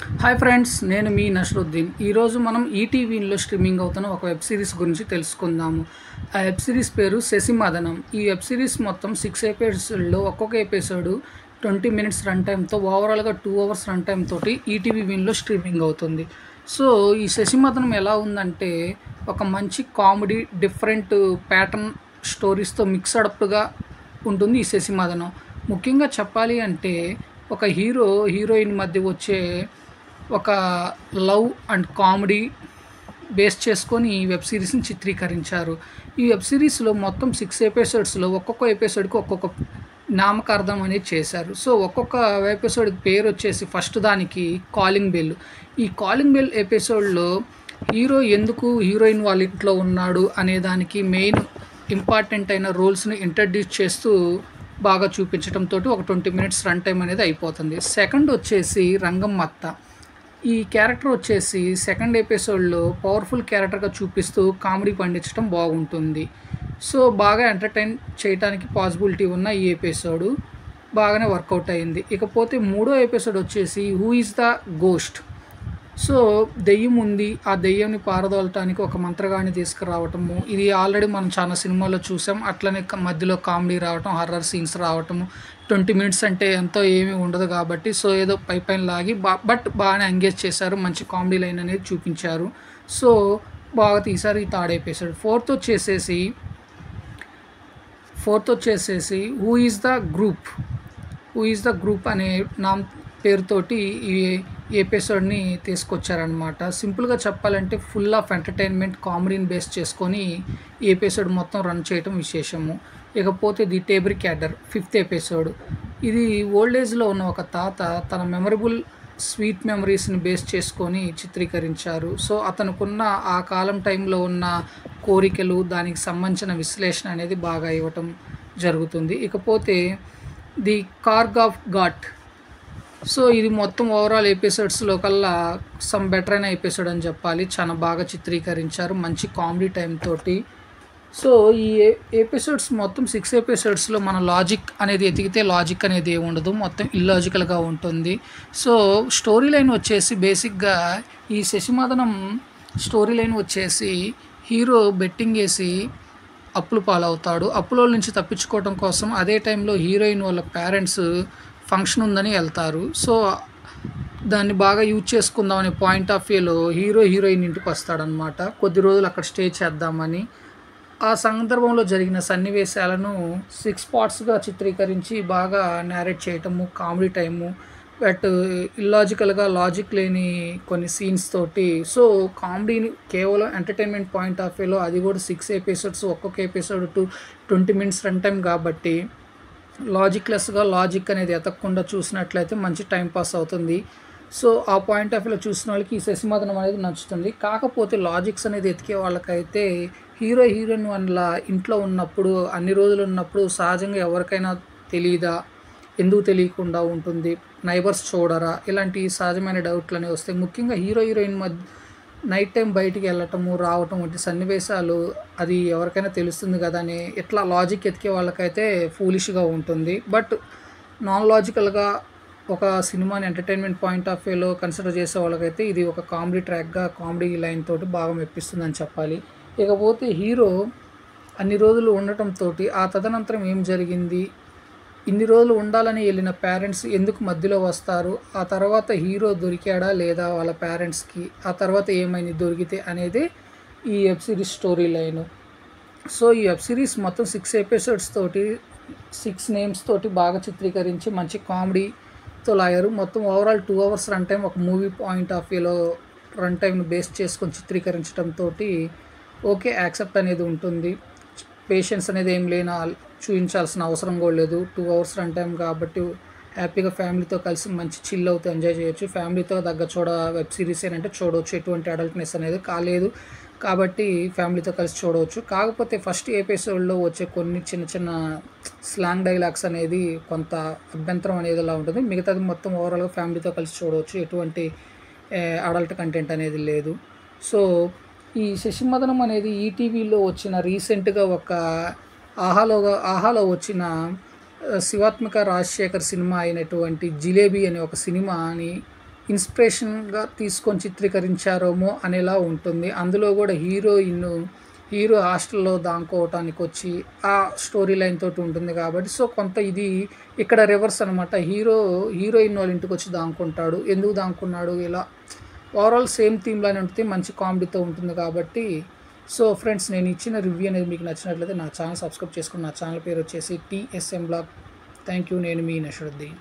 Hi friends, నేను మీ నషరుద్దీన్. ఈరోజు మనం ఈటీవీలో స్ట్రీమింగ్ అవుతున్న ఒక వెబ్ సిరీస్ గురించి తెలుసుకుందాము. ఆ వెబ్ సిరీస్ పేరు శశిమదనం. ఈ వెబ్ సిరీస్ మొత్తం 6 ఎపిసోడ్లో ఒక్కొక్క ఎపిసోడు 20 మినిట్స్ రన్ టైంతో ఓవరాల్గా 2 అవర్స్ రన్ టైం తోటి ఈటీవీ విన్లో స్ట్రీమింగ్ అవుతుంది. సో ఈ శశిమదనం ఎలా ఉందంటే ఒక మంచి కామెడీ, డిఫరెంట్ ప్యాటర్న్ స్టోరీస్తో మిక్స్అడ్గా ఉంటుంది ఈ శశిమదనం. ముఖ్యంగా చెప్పాలి అంటే ఒక హీరోయిన్ మధ్య వచ్చే ఒక లవ్ అండ్ కామెడీ బేస్ చేసుకొని ఈ వెబ్ సిరీస్ని చిత్రీకరించారు. ఈ వెబ్ సిరీస్లో మొత్తం 6 ఎపిసోడ్స్లో ఒక్కొక్క ఎపిసోడ్కి ఒక్కొక్క నామకార్థం అనేది చేశారు. సో ఒక్కొక్క ఎపిసోడ్ పేరు వచ్చేసి ఫస్ట్ దానికి కాలింగ్ బెల్. ఈ కాలింగ్ బెల్ ఎపిసోడ్లో హీరో ఎందుకు హీరోయిన్ వాళ్ళ ఇంట్లో ఉన్నాడు అనే దానికి మెయిన్ ఇంపార్టెంట్ అయిన రోల్స్ని ఇంట్రడ్యూస్ చేస్తూ బాగా చూపించడంతో ఒక 20 మినిట్స్ రన్ టైం అనేది అయిపోతుంది. సెకండ్ వచ్చేసి రంగమ్మత్త. ఈ క్యారెక్టర్ వచ్చేసి సెకండ్ ఎపిసోడ్లో పవర్ఫుల్ క్యారెక్టర్గా చూపిస్తూ కామెడీ పండించడం బాగుంటుంది. సో బాగా ఎంటర్టైన్ చేయడానికి పాసిబిలిటీ ఉన్న ఈ ఎపిసోడు బాగానే వర్కౌట్ అయింది. ఇకపోతే మూడో ఎపిసోడ్ వచ్చేసి who is the ghost. So దెయ్యం ఉంది, ఆ దెయ్యంని పారదోలటానికి ఒక మంత్రగాడిని తీసుకురావటము. ఇది ఆల్రెడీ మనం చాలా సినిమాల్లో చూసాం. అట్లనే మధ్యలో కామెడీ రావటం, హర్రర్ సీన్స్ రావటము. 20 మినిట్స్ అంటే ఎంతో ఏమీ ఉండదు కాబట్టి సో ఏదో పైన లాగి బట్ బాగానే ఎంగేజ్ చేశారు. మంచి కామెడీ లైన్ అనేది చూపించారు. సో బాగా తీశారు ఈ థర్డ్ ఎపిసోడ్. ఫోర్త్ వచ్చేసేసి హూ ఈజ్ ద గ్రూప్ అనే పేరుతోటి ఈ ఎపిసోడ్ని తీసుకొచ్చారనమాట. సింపుల్గా చెప్పాలంటే ఫుల్ ఆఫ్ ఎంటర్టైన్మెంట్, కామెడీని బేస్ చేసుకొని ఈ ఎపిసోడ్ మొత్తం రన్ చేయటం విశేషము. ఇకపోతే the table cadre 5th episode. ఇది ఓల్డ్ ఏజ్లో ఉన్న ఒక తాత తన మెమరబుల్ స్వీట్ మెమరీస్ని బేస్ చేసుకొని చిత్రీకరించారు. సో అతనుకున్న ఆ కాలం టైంలో ఉన్న కోరికలు, దానికి సంబంధించిన విశ్లేషణ అనేది బాగా ఇవ్వటం జరుగుతుంది. ఇకపోతే ది కార్గ్ ఆఫ్ ఘాట్. సో ఇది మొత్తం ఓవరాల్ ఎపిసోడ్స్లో కల్లా సమ్ బెటర్ అయిన ఎపిసోడ్ అని చెప్పాలి. చాలా బాగా చిత్రీకరించారు మంచి కామెడీ టైం తోటి. సో ఈ ఎపిసోడ్స్ మొత్తం 6 ఎపిసోడ్స్లో మన లాజిక్ అనేది ఎతికితే లాజిక్ అనేది ఏమి ఉండదు, మొత్తం ఇల్లాజికల్గా ఉంటుంది. సో స్టోరీ లైన్ వచ్చేసి బేసిక్గా ఈ శశిమదనం స్టోరీ లైన్ వచ్చేసి హీరో బెట్టింగ్ వేసి అప్పులు పాలవుతాడు. అప్పుల నుంచి తప్పించుకోవడం కోసం అదే టైంలో హీరోయిన్ వాళ్ళ పేరెంట్స్ ఫంక్షన్ ఉందని వెళ్తారు. సో దాన్ని బాగా యూజ్ చేసుకుందాం అనే పాయింట్ ఆఫ్ వ్యూలో హీరోయిన్ ఇంటికి వస్తాడనమాట. కొద్ది రోజులు అక్కడ స్టే చేద్దామని. ఆ సందర్భంలో జరిగిన సన్నివేశాలను 6 పార్ట్స్గా చిత్రీకరించి బాగా నేరేట్ చేయటము, కామెడీ టైము, బట్ ఇల్లాజికల్గా లాజిక్ లేని కొన్ని సీన్స్ తోటి. సో కామెడీని కేవలం ఎంటర్టైన్మెంట్ పాయింట్ ఆఫ్ వ్యూలో అది కూడా 6 ఎపిసోడ్స్, ఒక్కొక్క ఎపిసోడ్ 20 మినిట్స్ రన్ టైం కాబట్టి లాజిక్లెస్గా లాజిక్ అనేది ఎతకకుండా చూసినట్లయితే మంచి టైం పాస్ అవుతుంది. సో ఆ పాయింట్ ఆఫ్ వ్యూలో చూసిన వాళ్ళకి ఈ శశిమదనం అనేది నచ్చుతుంది. కాకపోతే లాజిక్స్ అనేది ఎతికే వాళ్ళకైతే హీరోయిన్ వాళ్ళ ఇంట్లో ఉన్నప్పుడు, అన్ని రోజులు ఉన్నప్పుడు సహజంగా ఎవరికైనా తెలియదా, ఎందుకు తెలియకుండా ఉంటుంది, నైబర్స్ చూడరా, ఇలాంటి సహజమైన డౌట్లు అనేవి వస్తాయి. ముఖ్యంగా హీరోయిన్ మధ్య నైట్ టైం బయటికి వెళ్ళటము, రావటం వంటి సన్నివేశాలు అది ఎవరికైనా తెలుస్తుంది కదా అని ఇట్లా లాజిక్ ఎతికే వాళ్ళకైతే ఫూలిష్గా ఉంటుంది. బట్ నాన్ లాజికల్గా ఒక సినిమాని ఎంటర్టైన్మెంట్ పాయింట్ ఆఫ్ వ్యూలో కన్సిడర్ చేసే వాళ్ళకైతే ఇది ఒక కామెడీ ట్రాక్గా, కామెడీ లైన్ తోటి బాగా మెప్పిస్తుందని చెప్పాలి. ఇకపోతే హీరో అన్ని రోజులు ఉండటంతో ఆ తదనంతరం ఏం జరిగింది, ఇన్ని రోజులు ఉండాలని వెళ్ళిన పేరెంట్స్ ఎందుకు మధ్యలో వస్తారు, ఆ తర్వాత హీరో దొరికాడా లేదా వాళ్ళ పేరెంట్స్కి, ఆ తర్వాత ఏమైంది దొరికితే అనేది ఈ web series story line. So ఈ వెబ్ సిరీస్ మొత్తం 6 ఎపిసోడ్స్ తోటి 6 నేమ్స్ తోటి బాగా చిత్రీకరించి మంచి కామెడీతో లాగారు. మొత్తం ఓవరాల్ 2 అవర్స్ రన్ టైం ఒక మూవీ పాయింట్ ఆఫ్ వ్యూలో రన్ టైంను బేస్ చేసుకొని చిత్రీకరించడంతో ఓకే యాక్సెప్ట్ అనేది ఉంటుంది. పేషెన్స్ అనేది ఏం లేనా చూపించాల్సిన అవసరం కూడా లేదు. 2 అవర్స్ రన్ టైం కాబట్టి హ్యాపీగా ఫ్యామిలీతో కలిసి మంచి చిల్ అవుతూ ఎంజాయ్ చేయొచ్చు. ఫ్యామిలీతో దగ్గర వెబ్ సిరీస్ ఏంటంటే చూడవచ్చు, ఎటువంటి అడల్ట్నెస్ అనేది కాలేదు కాబట్టి ఫ్యామిలీతో కలిసి చూడవచ్చు. కాకపోతే ఫస్ట్ ఎపిసోడ్లో వచ్చే కొన్ని చిన్న స్లాంగ్ డైలాగ్స్ అనేది కొంత అభ్యంతరం అనేది ఇలా ఉంటుంది. మిగతాది మొత్తం ఓవరాల్గా ఫ్యామిలీతో కలిసి చూడవచ్చు, ఎటువంటి అడల్ట్ కంటెంట్ అనేది లేదు. సో ఈ శశిమదనం అనేది ఈటీవీలో వచ్చిన రీసెంట్గా ఒక ఆహాలో వచ్చిన శివాత్మిక రాజశేఖర్ సినిమా అయినటువంటి జిలేబీ అనే ఒక సినిమాని ఇన్స్పిరేషన్గా తీసుకొని చిత్రీకరించారేమో అనేలా ఉంటుంది. అందులో కూడా హీరో హాస్టల్లో దాక్కోవటానికి వచ్చి ఆ స్టోరీ లైన్ తోటి ఉంటుంది కాబట్టి సో కొంత ఇది ఇక్కడ రివర్స్ అనమాట. హీరోయిన్ వాళ్ళ ఇంటికి వచ్చి దాక్కుంటాడు. ఎందుకు దాక్కున్నాడు ఇలా ఓవరాల్ సేమ్ థీమ్‌లోనే ఉంటుంది. మంచి కామెడీతో ఉంటుంది కాబట్టి సో ఫ్రెండ్స్, నేను ఇచ్చిన రివ్యూ అనేది మీకు నచ్చినట్లయితే నా ఛానల్ సబ్స్క్రైబ్ చేసుకొని, నా ఛానల్ పేరు వచ్చేసి టీఎస్ఎం బ్లాగ్. Thank you. నేను మీ నషరుద్దీన్.